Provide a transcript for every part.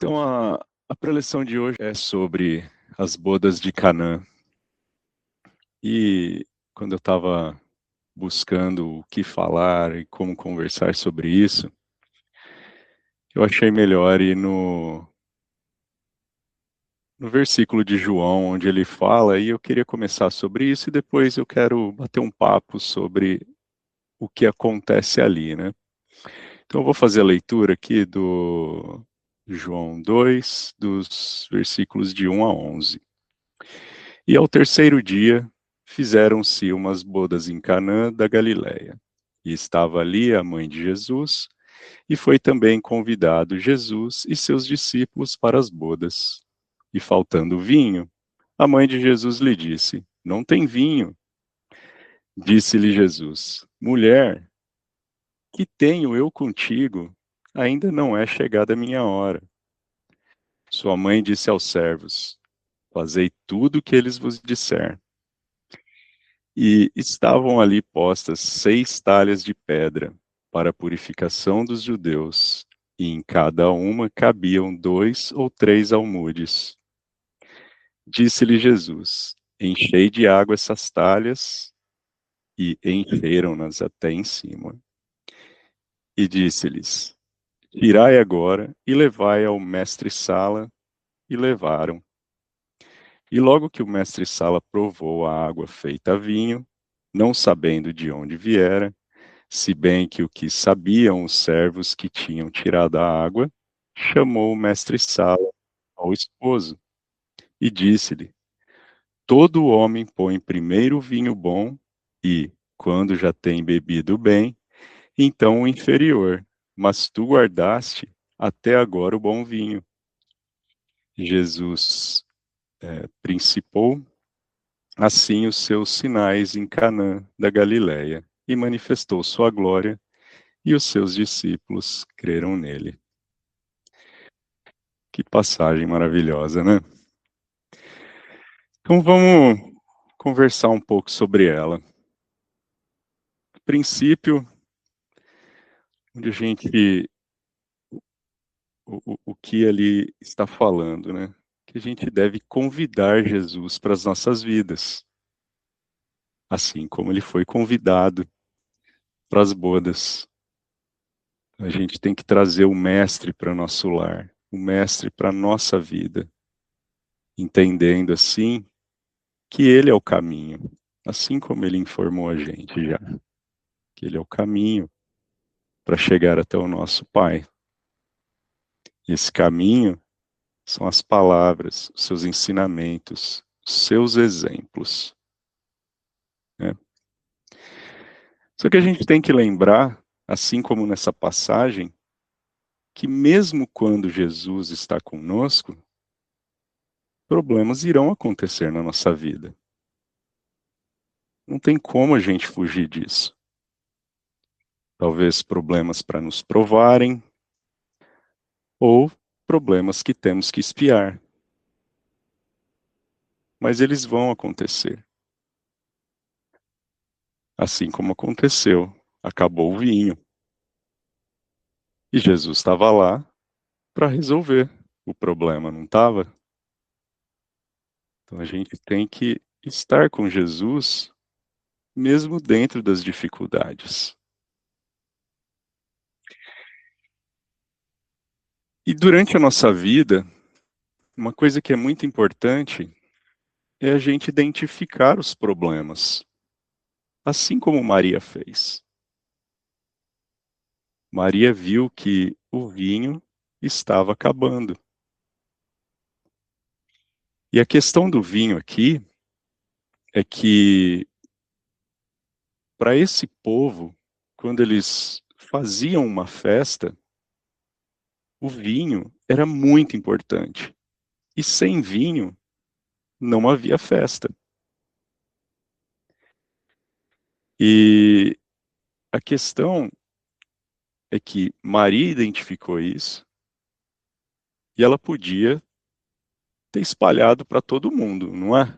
Então, a preleção de hoje é sobre as bodas de Canaã. E quando eu estava buscando o que falar e como conversar sobre isso, eu achei melhor ir no versículo de João, onde ele fala, e eu queria começar sobre isso, e depois eu quero bater um papo sobre o que acontece ali, né? Então, eu vou fazer a leitura aqui do João 2, dos versículos de 1 a 11. E ao terceiro dia fizeram-se umas bodas em Canaã da Galiléia. E estava ali a mãe de Jesus, e foi também convidado Jesus e seus discípulos para as bodas. E faltando vinho, a mãe de Jesus lhe disse: Não tem vinho. Disse-lhe Jesus: Mulher, que tenho eu contigo? Ainda não é chegada a minha hora. Sua mãe disse aos servos: Fazei tudo o que eles vos disser. E estavam ali postas 6 talhas de pedra para a purificação dos judeus, e em cada uma cabiam 2 ou 3 almudes. Disse-lhe Jesus: Enchei de água essas talhas, e encheram-nas até em cima. E disse-lhes: Tirai agora e levai ao mestre-sala, e levaram. E logo que o mestre-sala provou a água feita vinho, não sabendo de onde viera, se bem que o que sabiam os servos que tinham tirado a água, chamou o mestre-sala ao esposo e disse-lhe: Todo homem põe primeiro o vinho bom e, quando já tem bebido bem, então o inferior, mas tu guardaste até agora o bom vinho. Jesus principou assim os seus sinais em Canaã da Galileia e manifestou sua glória, e os seus discípulos creram nele. Que passagem maravilhosa, né? Então vamos conversar um pouco sobre ela. No princípio, onde a gente, o que ali está falando, né? Que a gente deve convidar Jesus para as nossas vidas, assim como ele foi convidado para as bodas. A gente tem que trazer o mestre para nosso lar, o mestre para nossa vida, entendendo assim que ele é o caminho, assim como ele informou a gente já, que ele é o caminho para chegar até o nosso Pai. Esse caminho são as palavras, os seus ensinamentos, os seus exemplos, né? Só que a gente tem que lembrar, assim como nessa passagem, que mesmo quando Jesus está conosco, problemas irão acontecer na nossa vida. Não tem como a gente fugir disso. Talvez problemas para nos provarem, ou problemas que temos que espiar. Mas eles vão acontecer. Assim como aconteceu. Acabou o vinho. E Jesus estava lá para resolver o problema, não estava? Então a gente tem que estar com Jesus mesmo dentro das dificuldades. E durante a nossa vida, uma coisa que é muito importante é a gente identificar os problemas, assim como Maria fez. Maria viu que o vinho estava acabando. E a questão do vinho aqui é que, para esse povo, quando eles faziam uma festa, o vinho era muito importante. E sem vinho, não havia festa. E a questão é que Maria identificou isso e ela podia ter espalhado para todo mundo, não é?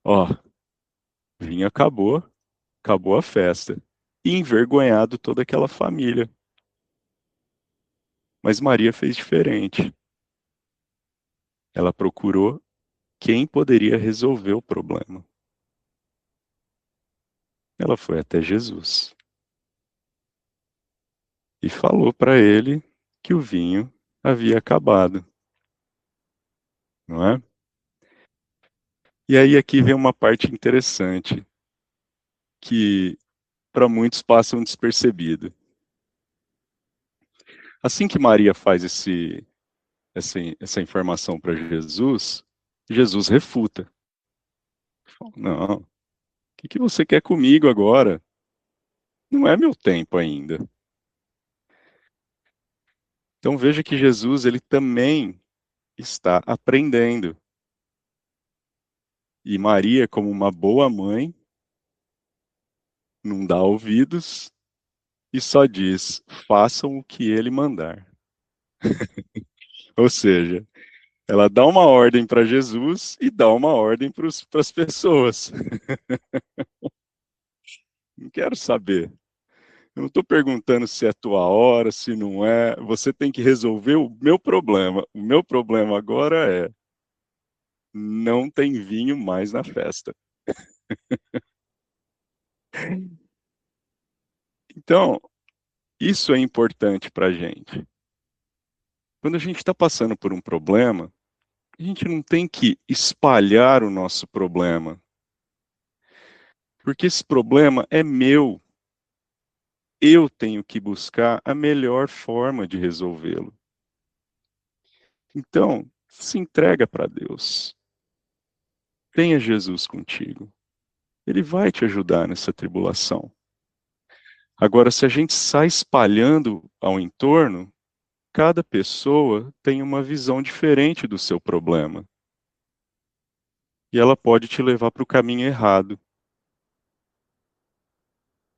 Ó, vinho acabou, acabou a festa. E envergonhado toda aquela família. Mas Maria fez diferente. Ela procurou quem poderia resolver o problema. Ela foi até Jesus e falou para ele que o vinho havia acabado, não é? E aí aqui vem uma parte interessante que para muitos passam despercebido. Assim que Maria faz essa informação para Jesus, Jesus refuta. Não, o que você quer comigo agora? Não é meu tempo ainda. Então veja que Jesus ele também está aprendendo. E Maria, como uma boa mãe, não dá ouvidos e só diz: façam o que ele mandar. Ou seja, ela dá uma ordem para Jesus e dá uma ordem para as pessoas. Não quero saber. Eu não estou perguntando se é tua hora, se não é. Você tem que resolver o meu problema. O meu problema agora é: não tem vinho mais na festa. Então, isso é importante para a gente. Quando a gente está passando por um problema, a gente não tem que espalhar o nosso problema, porque esse problema é meu. Eu tenho que buscar a melhor forma de resolvê-lo. Então, se entrega para Deus. Tenha Jesus contigo. Ele vai te ajudar nessa tribulação. Agora, se a gente sai espalhando ao entorno, cada pessoa tem uma visão diferente do seu problema. E ela pode te levar para o caminho errado.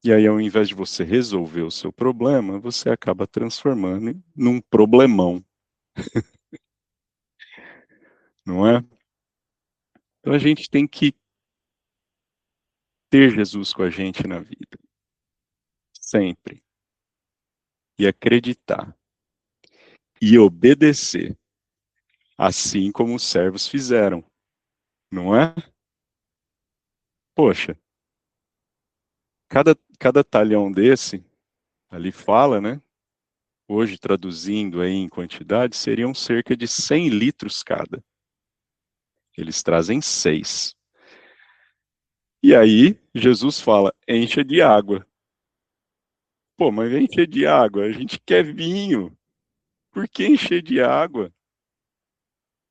E aí, ao invés de você resolver o seu problema, você acaba transformando num problemão, não é? Então a gente tem que ter Jesus com a gente na vida, sempre. E acreditar. E obedecer, assim como os servos fizeram, não é? Poxa, cada talhão desse, ali fala, né? Hoje, traduzindo aí em quantidade, seriam cerca de 100 litros cada. Eles trazem 6. E aí, Jesus fala, encha de água. Pô, mas encher de água, a gente quer vinho. Por que encher de água?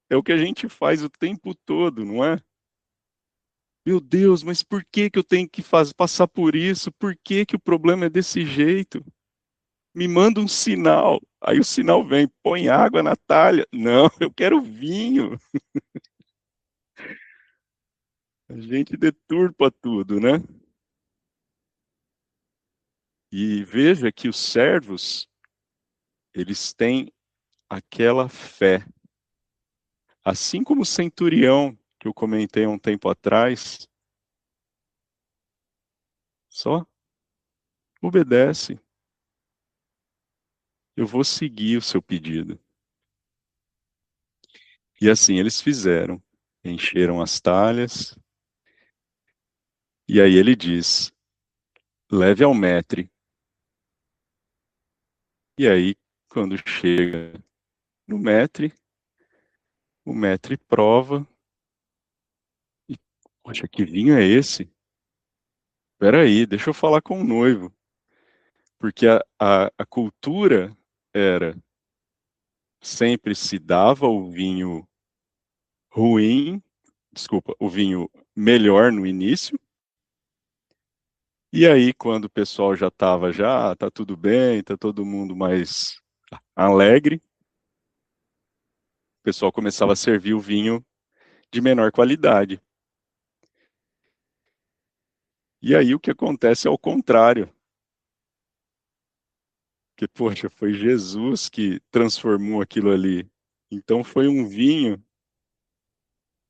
É o que a gente faz o tempo todo, não é? Meu Deus, mas por que que eu tenho que passar por isso? Por que que o problema é desse jeito? Me manda um sinal. Aí o sinal vem, põe água na talha. Não, eu quero vinho. A gente deturpa tudo, né? E veja que os servos, eles têm aquela fé. Assim como o centurião, que eu comentei há um tempo atrás, só obedece. Eu vou seguir o seu pedido. E assim eles fizeram. Encheram as talhas. E aí ele diz: leve ao metre. E aí, quando chega no metre, o metre prova. E, poxa, que vinho é esse? Espera aí, deixa eu falar com o noivo. Porque a cultura era: sempre se dava o vinho ruim, desculpa, o vinho melhor no início. E aí, quando o pessoal já estava, tá tudo bem, tá todo mundo mais alegre, o pessoal começava a servir o vinho de menor qualidade. E aí o que acontece é o contrário. Que, poxa, foi Jesus que transformou aquilo ali. Então foi um vinho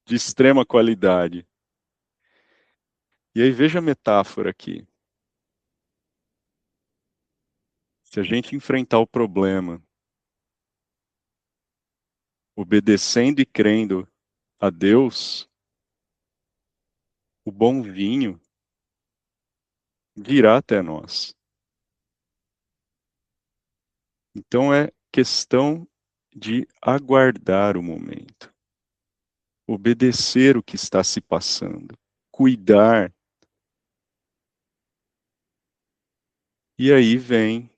de extrema qualidade. E aí veja a metáfora aqui. Se a gente enfrentar o problema obedecendo e crendo a Deus, o bom vinho virá até nós. Então é questão de aguardar o momento, obedecer o que está se passando, cuidar. E aí vem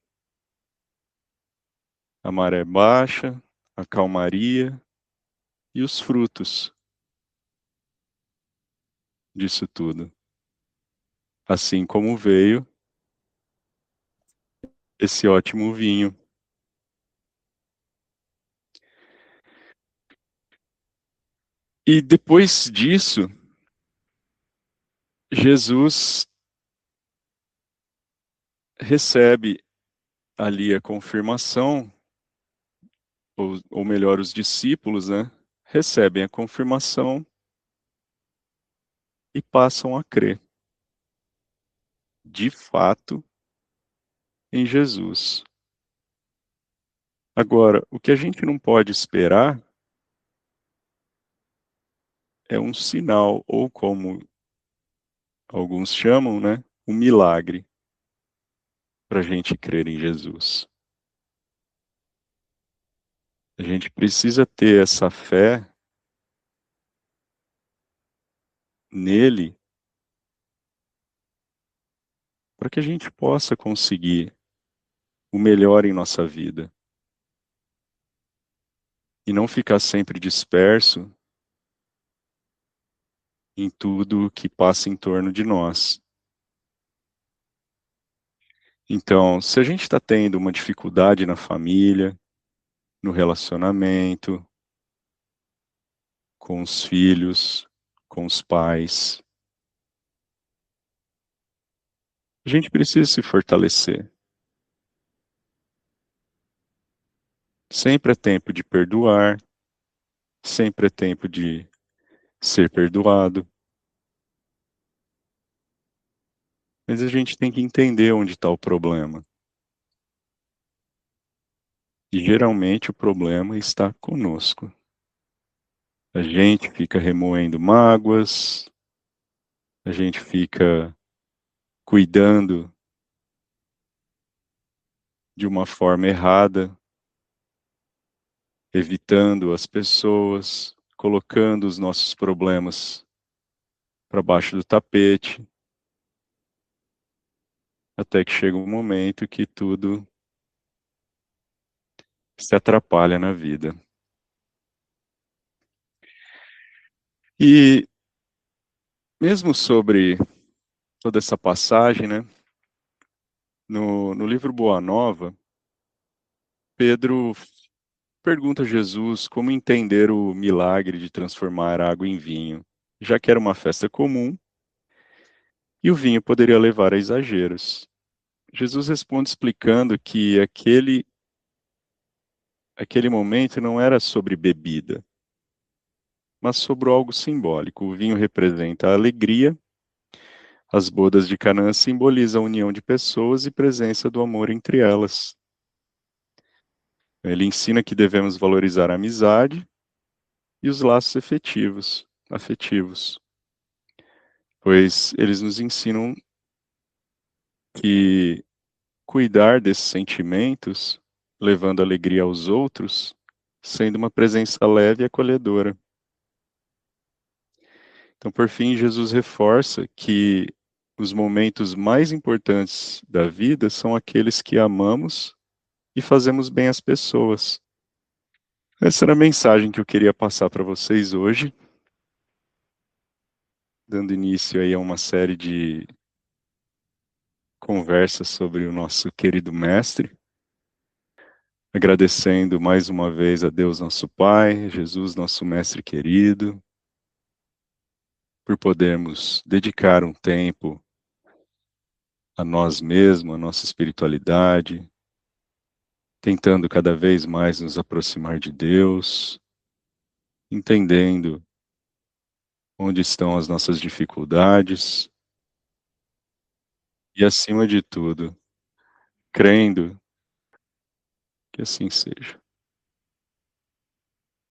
a maré baixa, a calmaria e os frutos disso tudo. Assim como veio esse ótimo vinho. E depois disso, Jesus recebe ali a confirmação, ou melhor, os discípulos, né, recebem a confirmação e passam a crer, de fato, em Jesus. Agora, o que a gente não pode esperar é um sinal, ou como alguns chamam, né, um milagre, para a gente crer em Jesus. A gente precisa ter essa fé nele para que a gente possa conseguir o melhor em nossa vida e não ficar sempre disperso em tudo que passa em torno de nós. Então, se a gente está tendo uma dificuldade na família, no relacionamento, com os filhos, com os pais, a gente precisa se fortalecer. Sempre é tempo de perdoar, sempre é tempo de ser perdoado, mas a gente tem que entender onde está o problema. E geralmente o problema está conosco. A gente fica remoendo mágoas, a gente fica cuidando de uma forma errada, evitando as pessoas, colocando os nossos problemas para baixo do tapete, até que chega um momento que tudo se atrapalha na vida. E mesmo sobre toda essa passagem, né, no livro Boa Nova, Pedro pergunta a Jesus como entender o milagre de transformar água em vinho, já que era uma festa comum e o vinho poderia levar a exageros. Jesus responde explicando que aquele momento não era sobre bebida, mas sobre algo simbólico. O vinho representa a alegria, as bodas de Canaã simbolizam a união de pessoas e presença do amor entre elas. Ele ensina que devemos valorizar a amizade e os laços afetivos, pois eles nos ensinam que cuidar desses sentimentos, levando alegria aos outros, sendo uma presença leve e acolhedora. Então, por fim, Jesus reforça que os momentos mais importantes da vida são aqueles que amamos e fazemos bem às pessoas. Essa era a mensagem que eu queria passar para vocês hoje, dando início aí a uma série de conversas sobre o nosso querido mestre, agradecendo mais uma vez a Deus nosso Pai, Jesus nosso mestre querido, por podermos dedicar um tempo a nós mesmos, a nossa espiritualidade, tentando cada vez mais nos aproximar de Deus, entendendo onde estão as nossas dificuldades e, acima de tudo, crendo que assim seja.